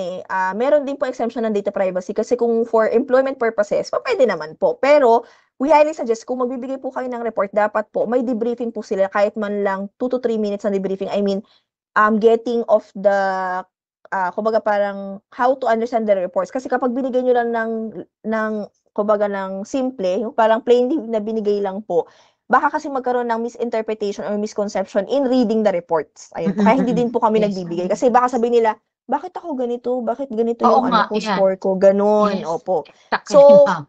meron din po exemption ng data privacy. Kasi kung for employment purposes, pwede naman po. Pero, we highly suggest kung magbibigay po kayo ng report, dapat po may debriefing po sila kahit man lang 2 to 3 minutes ng debriefing. I mean, getting off the kumbaga parang how to understand the reports. Kasi kapag binigay nyo lang ng kumbaga ng simple, yung parang plain na binigay lang po, baka kasi magkaroon ng misinterpretation or misconception in reading the reports. Ayun po. Kaya hindi din po kami Yes. nagbibigay. Kasi baka sabihin nila, bakit ako ganito? Bakit ganito Oo yung nga, ko, yan. score ko? Ganon. Yes. Opo. Exactly, So, ma'am.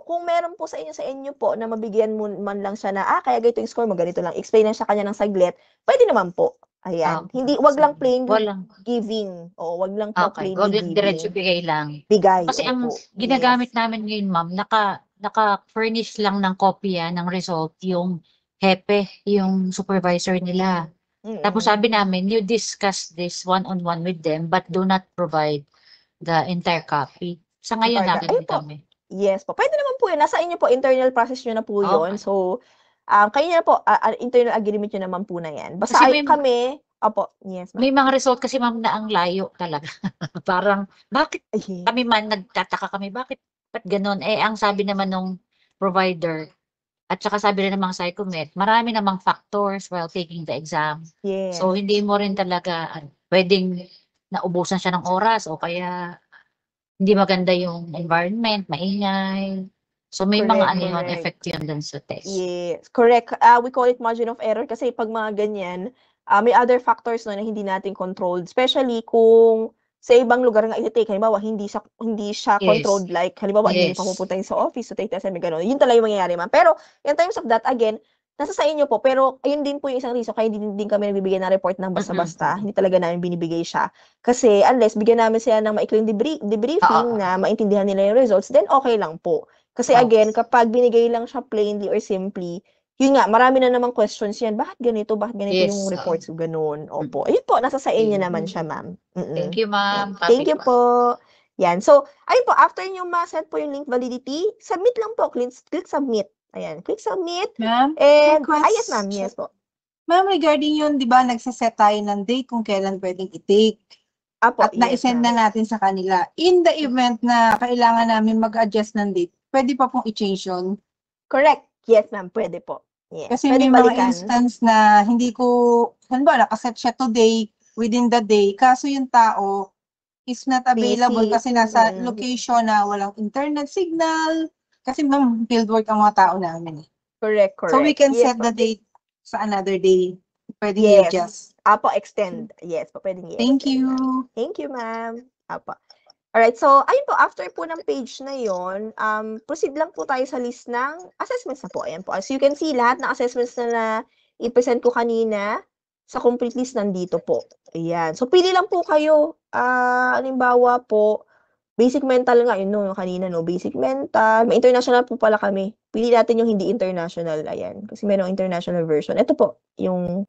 kung meron po sa inyo po na mabigyan mo man lang siya na, kaya ganito yung score mo, ganito lang, explain lang siya kanya ng saglit, pwede naman po. Ayan. Okay. Wag lang plain Walang. giving. O, wag lang po Okay, plainly diretso giving. bigay lang. Bigay, Kasi ang opo. ginagamit Yes. namin ngayon, ma'am, naka-furnish lang ng kopya ng result yung hepe, yung supervisor nila. Tapos sabi namin, you discuss this one-on-one with them but do not provide the entire copy. Sa ngayon, Entire nagaling po. kami. Yes po. Pwede naman po yun. Nasa inyo po, internal process nyo na po yun. Okay. So, kayo na po, internal agreement nyo naman po na yan. Basta Kasi kami, opo, yes ma'am. may mga result kasi, ma'am, na ang layo talaga. Parang, bakit Ay, kami man, nagtataka kami, bakit ganon? Ang sabi naman nung provider, at saka sabi rin ng mga psychomet, marami namang factors while taking the exam. yes. So, hindi mo rin talaga pwedeng naubusan siya ng oras o kaya hindi maganda yung environment, maingay. So, may mga Correct. effect yun dun sa test. Yes, correct. We call it margin of error kasi pag mga ganyan, may other factors no na hindi natin controlled. Especially kung sa ibang lugar nga i-take, halimbawa hindi siya Yes. controlled, like halimbawa hindi mo Yes. pa pupuntahin sa office to take test, may gano'n. Yun talaga yung mangyayari, ma'am. Pero in terms of that, again, nasa sa inyo po. Pero ayun din po yung isang reason kaya hindi din kami nagbibigay ng report ng basta-basta. Hindi talaga namin binibigay siya. Kasi unless bigyan namin sila ng maikling debriefing na maintindihan nila yung results, then okay lang po. Kasi again, kapag binigay lang siya plainly or simply, yun nga, marami na namang questions yan. Bakit ganito? Bakit ganito Yes. yung reports? Ganun. Opo. Ayun po, nasa sa inyo naman siya, ma'am. Thank you, ma'am. Thank you po. Yan. So, ayun po, after nyo ma-set po yung link validity, submit lang po. Click submit. Ayan. Click submit. Ma'am, And, may yes, ma'am. question. Yes po. Ma'am, regarding yun, di ba, nagsaset tayo ng date kung kailan pwedeng i-take. Apo, At na-send na natin sa kanila. In the event na kailangan namin mag-adjust ng date, pwede pa pong i-change yun. Correct. Yes, ma'am. Pwede po. Yes. Kasi may Pwedeng mga balikan. instance na hindi ko, halimbawa, nakaset siya today, within the day, kaso yung tao is not available Busy. kasi nasa location na walang internet signal. Kasi ma'am, fieldwork ang mga tao namin. Correct. So we can Yes set po. the date sa another day. Pwedeng Yes. i-adjust. Apo, extend. Yes po, pwedeng i-extend. Thank you. Ma'am. Thank you, ma'am. Apo. Alright, so, ayun po, after po ng page na yon, proceed lang po tayo sa list ng assessments na po. Ayan po. As you can see, lahat ng assessments na i-present ko kanina, sa complete list nandito po. Ayan. So, pili lang po kayo. Halimbawa po, basic mental nga, yun no, yung kanina, no? Basic mental. May international po pala kami. Pili natin yung hindi international. Ayan. Kasi mayroong international version. Ito po, yung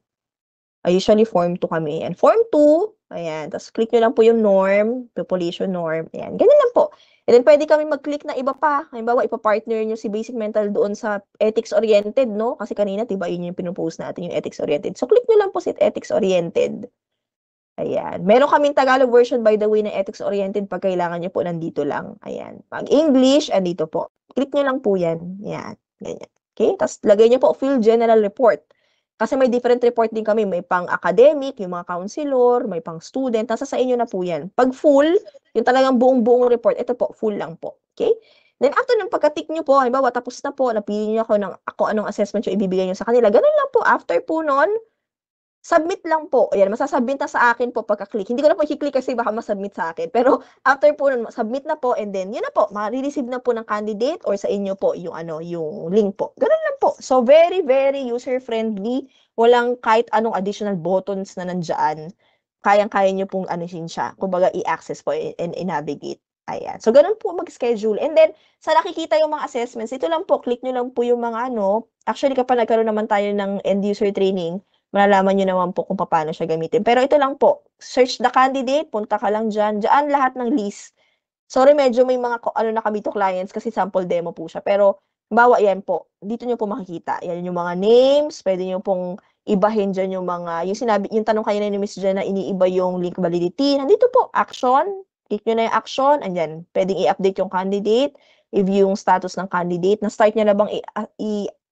usually form 2 kami. And form 2, ayan. Tapos click nyo lang po yung norm, population norm. Ayan. Ganun lang po. And then pwede kami mag-click na iba pa. Halimbawa, ipa-partner nyo si basic mental doon sa ethics-oriented, no? Kasi kanina, diba, yun yung pinupost natin, yung ethics-oriented. So, click nyo lang po si ethics-oriented. Ayan. Meron kaming Tagalog version, by the way, na ethics-oriented. Pag kailangan nyo po, nandito lang. Ayan. Pag English, andito po. Click nyo lang po yan. Ayan. Ganyan. Okay? Tapos, lagay nyo po, fill general report. Kasi may different report din kami. May pang academic, yung mga counselor, may pang student. Nasa sa inyo na po yan. Pag full, yung talagang buong-buong report, ito po, full lang po. Okay? Then after ng pagka-tick nyo po, halimbawa, tapos na po, napili nyo ako anong assessment yung ibibigay nyo sa kanila. Ganun lang po. After po nun, submit lang po. Ayan, masasubmit na sa akin po pagka-click. Hindi ko na po i-click kasi baka masubmit sa akin. Pero after po nun, submit na po and then yun na po, ma-receive na po ng candidate or sa inyo po yung yung link po. Ganun lang po. So very very user-friendly. Walang kahit anong additional buttons na nandiyan. Kayang-kaya niyo pong siya. Kumbaga i-access po and i-navigate. Ayan. So, ganun po mag-schedule. And then, sa nakikita yung mga assessments, ito lang po, click nyo lang po yung mga actually, kapag nagkaroon naman tayo ng end-user training, malalaman nyo naman po kung paano siya gamitin. Pero ito lang po, search the candidate, punta ka lang dyan. Diyan lahat ng list. Sorry, medyo may mga na kami to clients kasi sample demo po siya. Pero, bawa yan po. Dito nyo po makikita. Yan yung mga names, pwede nyo pong ibahin dyan yung mga, yung tanong kanina ni Miss Jen na iniiba yung link validity. Nandito po, action. Click nyo na yung action. Andyan, pwedeng i-update yung candidate, i-view yung status ng candidate, na-start niya na bang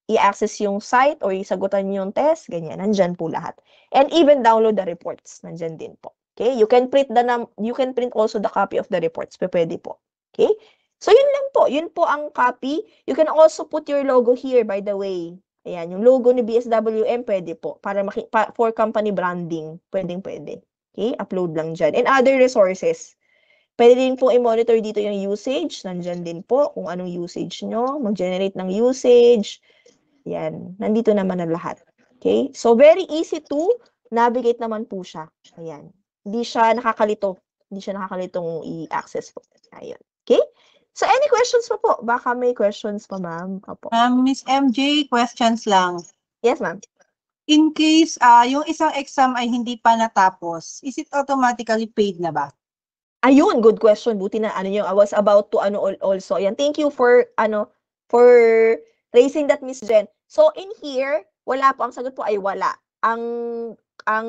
i-access yung site or isagutan yung test, ganyan. Nandyan po lahat. And even download the reports. Nandyan din po. Okay? You can print also the copy of the reports. Pwede po. Okay? So, yun lang po. Yun po ang copy. You can also put your logo here, by the way. Ayan, yung logo ni BSWM, pwede po. For company branding, pwede. Okay? Upload lang dyan. And other resources. Pwede din po i-monitor dito yung usage. Nandyan din po kung anong usage nyo. Mag-generate ng usage. Yan. Nandito naman na lahat. Okay? So, very easy to navigate naman po siya. Ayan. Hindi siya nakakalito. Hindi siya nakakalitong i-access po. Ayan. Okay? So, any questions pa po? Baka may questions pa, ma'am. Opo. Miss MJ, questions lang. Yes, ma'am. In case yung isang exam ay hindi pa natapos, is it automatically paid na ba? Ayun, good question. Buti na I was about to also. Ayan, thank you for for raising that, Miss Jen. So in here, wala po, ang sagot po ay wala. Ang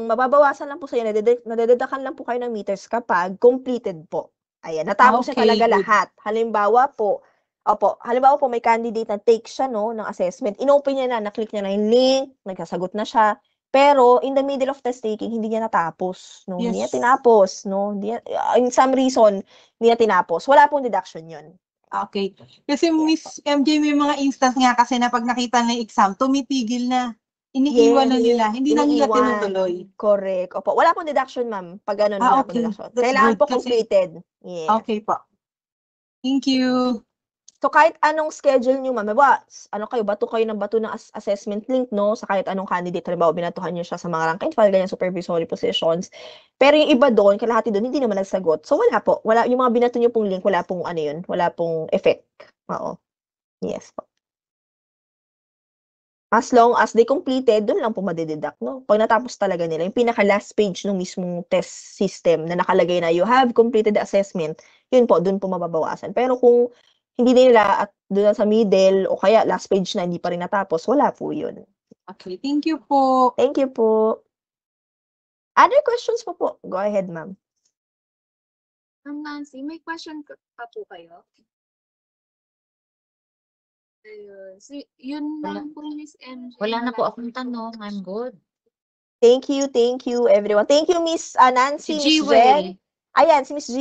mababawasan lang po sa iyo, nadededakan lang po kayo ng meters kapag completed po. Ayan, natapos na talaga good. lahat. Halimbawa po may candidate na take siya ng assessment. Inopen niya na, na-click niya na yung link, nagsasagot na siya. Pero in the middle of test taking, hindi niya natapos, no? Yes. Hindi niya tinapos, no? In some reason, hindi niya tinapos. Wala pong deduction 'yun. Okay. Kasi Miss MJ, may mga instance nga kasi na pag nakita na yung exam, tumitigil na. Iniiwan na nila. Hindi na nila iniiwan. tinutuloy. Correct. Opo, wala pong deduction, ma'am. Pag ganun, wala pong okay. deduction. That's Kailangan good po kasi- completed. Yes. Okay po. Thank you. So, kahit anong schedule nyo, ma'am, bato kayo ng assessment link, no? Sa kahit anong candidate, halimbawa, binatuhan nyo siya sa mga rank and file, ganyan, supervisory positions. Pero yung iba doon, kalahati doon, hindi naman nagsagot. So, wala po. Yung mga binato nyo pong link, wala pong wala pong effect. Oo. Yes po. As long as they completed, doon lang po madededuct, no? Pag natapos talaga nila, yung pinaka-last page ng mismong test system na nakalagay na you have completed the assessment, yun po, doon po mababawasan. Pero kung hindi nila at doon sa middle o kaya last page na hindi pa rin natapos, wala po yun. Okay, thank you po. Thank you po. Other questions po po? Go ahead, ma'am. Nancy, may question pa po kayo? Ayun. So, yun lang po, Miss MJ. Wala na po akong tanong. I'm good. Thank you, everyone. Thank you, Miss Nancy, Si Miss Jen. Jewel. Ayan, si Miss G.